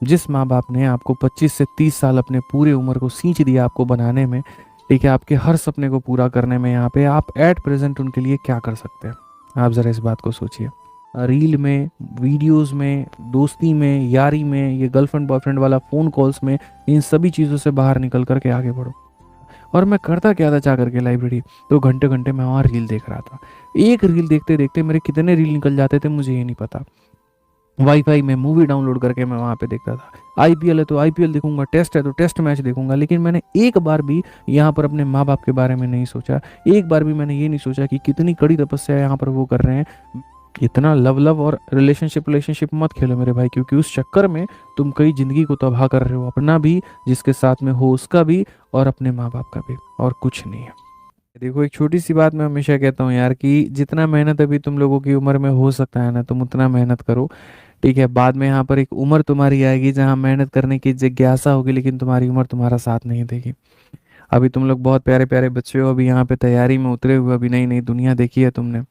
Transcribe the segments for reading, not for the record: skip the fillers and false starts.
जिस माँ बाप ने आपको 25 से 30 साल अपने पूरे उम्र को सींच दिया आपको बनाने में, ठीक है, आपके हर सपने को पूरा करने में, यहाँ पे आप एट प्रेजेंट उनके लिए क्या कर सकते हैं? आप ज़रा इस बात को सोचिए। रील में, वीडियोस में, दोस्ती में, यारी में, ये गर्लफ्रेंड बॉयफ्रेंड वाला फ़ोन कॉल्स में, इन सभी चीज़ों से बाहर निकल करके आगे बढ़ो। और मैं करता क्या था जा करके लाइब्रेरी, तो घंटे घंटे मैं वहाँ रील देख रहा था। एक रील देखते देखते मेरे कितने रील निकल जाते थे मुझे ये नहीं पता। वाईफाई में मूवी डाउनलोड करके मैं वहाँ पे देखता था। आईपीएल है तो आईपीएल देखूंगा, टेस्ट है तो टेस्ट मैच देखूंगा, लेकिन मैंने एक बार भी यहाँ पर अपने माँ बाप के बारे में नहीं सोचा। एक बार भी मैंने ये नहीं सोचा कि कितनी कड़ी तपस्या यहाँ पर वो कर रहे हैं। इतना लव लव और रिलेशनशिप मत खेलो मेरे भाई, क्योंकि उस चक्कर में तुम कई जिंदगी को तबाह कर रहे हो, अपना भी, जिसके साथ में हो उसका भी, और अपने माँ बाप का भी, और कुछ नहीं है। देखो, एक छोटी सी बात मैं हमेशा कहता हूँ यार, कि जितना मेहनत अभी तुम लोगों की उम्र में हो सकता है ना, तुम उतना मेहनत करो। ठीक है, बाद में यहाँ पर एक उम्र तुम्हारी आएगी जहाँ मेहनत करने की जिज्ञासा होगी, लेकिन तुम्हारी उम्र तुम्हारा साथ नहीं देगी। अभी तुम लोग बहुत प्यारे प्यारे बच्चे हो, अभी यहाँ पे तैयारी में उतरे हुए, अभी नई नई दुनिया देखी है तुमने।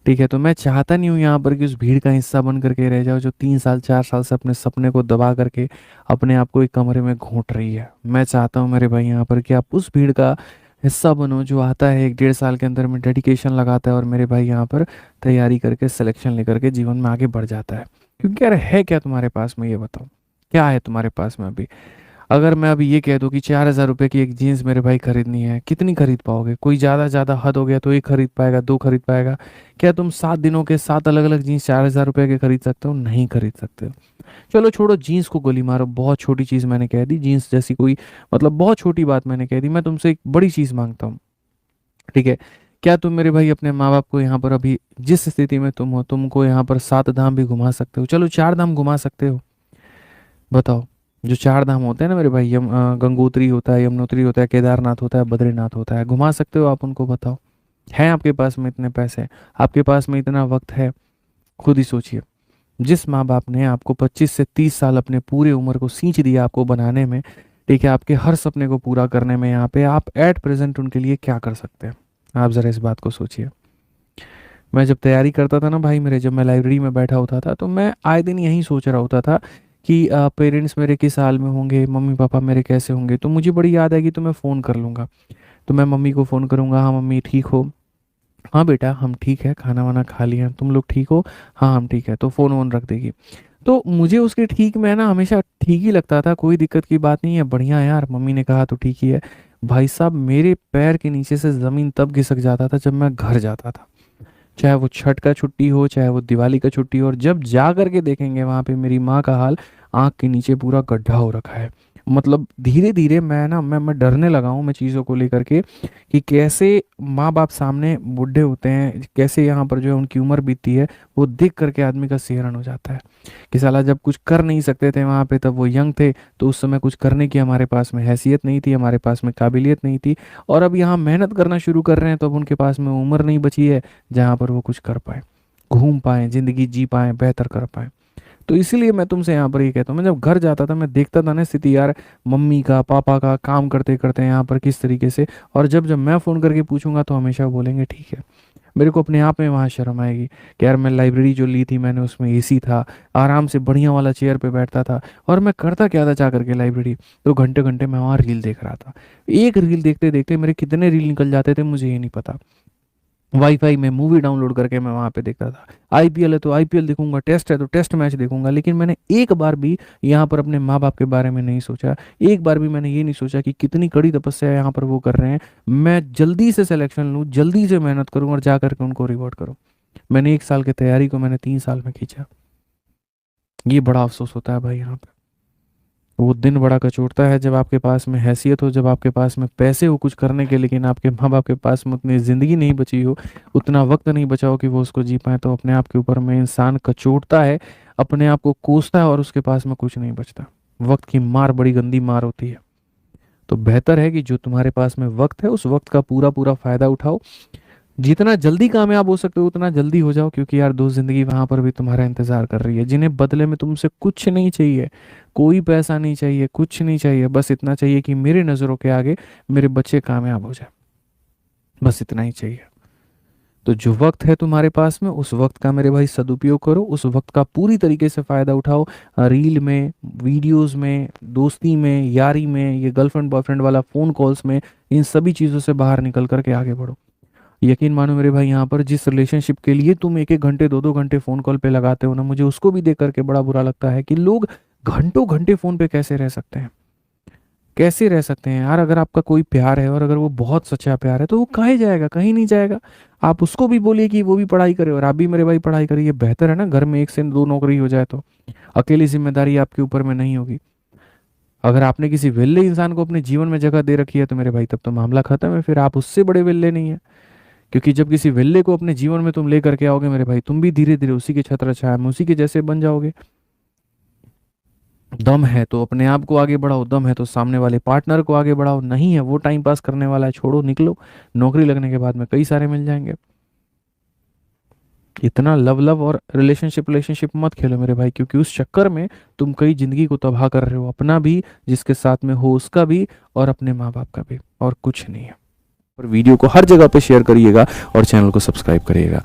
ठीक है, तो मैं चाहता नहीं हूँ यहाँ पर कि उस भीड़ का हिस्सा बन करके रह जाओ जो 3 साल 4 साल से अपने सपने को दबा करके अपने आप को एक कमरे में घोंट रही है। मैं चाहता हूँ मेरे भाई यहाँ पर कि आप उस भीड़ का हिस्सा बनो जो आता है 1 डेढ़ साल के अंदर में, डेडिकेशन लगाता है, और मेरे भाई यहाँ पर तैयारी करके सिलेक्शन लेकर के जीवन में आगे बढ़ जाता है। क्योंकि यार है क्या तुम्हारे पास में, ये बताओ, क्या है तुम्हारे पास में अभी? अगर मैं अभी ये कह दूं कि 4,000 रुपए की एक जीन्स मेरे भाई खरीदनी है, कितनी खरीद पाओगे? कोई ज़्यादा हद हो गया तो एक खरीद पाएगा, दो खरीद पाएगा। क्या तुम 7 दिनों के 7 अलग अलग जीन्स 4,000 रुपए के खरीद सकते हो? नहीं खरीद सकते हो। चलो छोड़ो, जीन्स को गोली मारो, बहुत छोटी चीज़ मैंने कह दी, जीन्स जैसी कोई, मतलब बहुत छोटी बात मैंने कह दी। मैं तुमसे एक बड़ी चीज़ मांगता हूँ, ठीक है? क्या तुम मेरे भाई अपने माँ बाप को यहाँ पर अभी जिस स्थिति में तुम हो, तुमको यहाँ पर 7 धाम भी घुमा सकते हो, चलो 4 धाम घुमा सकते हो, बताओ? जो 4 धाम होते हैं ना मेरे भाई, गंगोत्री होता है, यमुनोत्री होता है, केदारनाथ होता है, बद्रीनाथ होता है, घुमा सकते हो आप उनको? बताओ, है आपके पास में इतने पैसे, आपके पास में इतना वक्त है? खुद ही सोचिए। जिस माँ बाप ने आपको 25 से 30 साल अपने पूरे उम्र को सींच दिया आपको बनाने में, ठीक है, आपके हर सपने को पूरा करने में, यहाँ पे आप एट प्रेजेंट उनके लिए क्या कर सकते हैं? आप ज़रा इस बात को सोचिए। मैं जब तैयारी करता था ना भाई मेरे, जब मैं लाइब्रेरी में बैठा होता था, तो मैं आए दिन यही सोच रहा होता था कि पेरेंट्स मेरे किस हाल में होंगे, मम्मी पापा मेरे कैसे होंगे। तो मुझे बड़ी याद आएगी, तो मैं फ़ोन कर लूँगा। तो मैं मम्मी को फ़ोन करूँगा, हाँ मम्मी ठीक हो? हाँ बेटा हम ठीक है, खाना वाना खा लिया, तुम लोग ठीक हो? हाँ हम ठीक है। तो फ़ोन वोन रख देगी। तो मुझे उसके ठीक में ना हमेशा ठीक ही लगता था, कोई दिक्कत की बात नहीं है, बढ़िया है यार, मम्मी ने कहा तो ठीक ही है। भाई साहब, मेरे पैर के नीचे से ज़मीन तब खिसक जाता था जब मैं घर जाता था, चाहे वो छठ का छुट्टी हो, चाहे वो दिवाली का छुट्टी हो, और जब जा करके देखेंगे वहां पे मेरी माँ का हाल, आंख के नीचे पूरा गड्ढा हो रखा है। मतलब धीरे धीरे मैं डरने लगा हूँ मैं चीज़ों को लेकर के, कि कैसे माँ बाप सामने बूढ़े होते हैं, कैसे यहाँ पर जो है उनकी उम्र बीतती है, वो देख करके आदमी का सिहरन हो जाता है। कि साला जब कुछ कर नहीं सकते थे वहाँ पे, तब वो यंग थे, तो उस समय कुछ करने की हमारे पास में हैसियत नहीं थी, हमारे पास में काबिलियत नहीं थी। और अब यहाँ मेहनत करना शुरू कर रहे हैं, तो अब उनके पास में उम्र नहीं बची है जहाँ पर वो कुछ कर पाए, घूम पाए, जिंदगी जी पाए, बेहतर कर पाए। तो इसीलिए मैं तुमसे यहाँ पर ये कहता हूँ, मैं जब घर जाता था मैं देखता था ना स्थिति यार, मम्मी का पापा का काम करते करते यहाँ पर किस तरीके से, और जब जब मैं फ़ोन करके पूछूंगा तो हमेशा बोलेंगे ठीक है। मेरे को अपने आप में वहाँ शर्म आएगी कि यार मैं लाइब्रेरी जो ली थी मैंने, उसमें एसी था, आराम से बढ़िया वाला चेयर पे बैठता था, और मैं करता क्या था जा करके लाइब्रेरी, तो घंटे घंटे मैं वहाँ रील देख रहा था। एक रील देखते देखते मेरे कितने रील निकल जाते थे मुझे ये नहीं पता। वाईफाई में मूवी डाउनलोड करके मैं वहाँ पे देखता था। आईपीएल है तो आईपीएल देखूंगा, टेस्ट है तो टेस्ट मैच देखूंगा, लेकिन मैंने एक बार भी यहाँ पर अपने माँ बाप के बारे में नहीं सोचा। एक बार भी मैंने ये नहीं सोचा कि कितनी कड़ी तपस्या यहाँ पर वो कर रहे हैं। मैं जल्दी से सिलेक्शन लूँ, जल्दी से मेहनत करूँ, और जा करके उनको रिवॉर्ड करूँ। मैंने 1 साल की तैयारी को मैंने 3 साल में खींचा। ये बड़ा अफसोस होता है भाई यहाँ पे। वो दिन बड़ा कचोटता है जब आपके पास में हैसियत हो, जब आपके पास में पैसे हो कुछ करने के, लेकिन आपके माँ बाप के पास में उतनी ज़िंदगी नहीं बची हो, उतना वक्त नहीं बचा हो कि वो उसको जी पाए। तो अपने आप के ऊपर में इंसान कचोटता है, अपने आप को कोसता है, और उसके पास में कुछ नहीं बचता। वक्त की मार बड़ी गंदी मार होती है। तो बेहतर है कि जो तुम्हारे पास में वक्त है, उस वक्त का पूरा पूरा फायदा उठाओ। जितना जल्दी कामयाब हो सकते हो उतना जल्दी हो जाओ, क्योंकि यार दो जिंदगी वहां पर भी तुम्हारा इंतजार कर रही है, जिन्हें बदले में तुमसे कुछ नहीं चाहिए। कोई पैसा नहीं चाहिए, कुछ नहीं चाहिए, बस इतना चाहिए कि मेरे नज़रों के आगे मेरे बच्चे कामयाब हो जाए। बस इतना ही चाहिए। तो जो वक्त है तुम्हारे पास में, उस वक्त का मेरे भाई सदुपयोग करो, उस वक्त का पूरी तरीके से फ़ायदा उठाओ। रील में, वीडियोस में, दोस्ती में, यारी में, ये गर्लफ्रेंड बॉयफ्रेंड वाला फ़ोन कॉल्स में, इन सभी चीज़ों से बाहर निकल करके आगे बढ़ो। यकीन मानो मेरे भाई, यहाँ पर जिस रिलेशनशिप के लिए तुम 1-1 घंटे 2-2 घंटे फ़ोन कॉल पे लगाते हो ना, मुझे उसको भी देख करके बड़ा बुरा लगता है कि लोग घंटों घंटे फ़ोन पे कैसे रह सकते हैं, कैसे रह सकते हैं यार। अगर आपका कोई प्यार है और अगर वो बहुत सच्चा प्यार है तो वो काहे जाएगा, कहीं नहीं जाएगा। आप उसको भी बोलिए कि वो भी पढ़ाई करे और आप भी मेरे भाई पढ़ाई करिए, बेहतर है ना। घर में एक से दो नौकरी हो जाए तो अकेली जिम्मेदारी आपके ऊपर में नहीं होगी। अगर आपने किसी विल्ले इंसान को अपने जीवन में जगह दे रखी है तो मेरे भाई तब तो मामला खत्म है, फिर आप उससे बड़े विल्ले नहीं है। क्योंकि जब किसी विल्ले को अपने जीवन में तुम ले करके आओगे मेरे भाई, तुम भी धीरे धीरे उसी के छत्र छाया में उसी के जैसे बन जाओगे। दम है तो अपने आप को आगे बढ़ाओ, दम है तो सामने वाले पार्टनर को आगे बढ़ाओ। नहीं है वो टाइम पास करने वाला है, छोड़ो, निकलो। नौकरी लगने के बाद में कई सारे मिल जाएंगे। इतना लव लव और रिलेशनशिप रिलेशनशिप मत खेलो मेरे भाई, क्योंकि उस चक्कर में तुम कई जिंदगी को तबाह कर रहे हो, अपना भी, जिसके साथ में हो उसका भी, और अपने माँ बाप का भी, और कुछ नहीं है। और वीडियो को हर जगह पे शेयर करिएगा और चैनल को सब्सक्राइब करिएगा।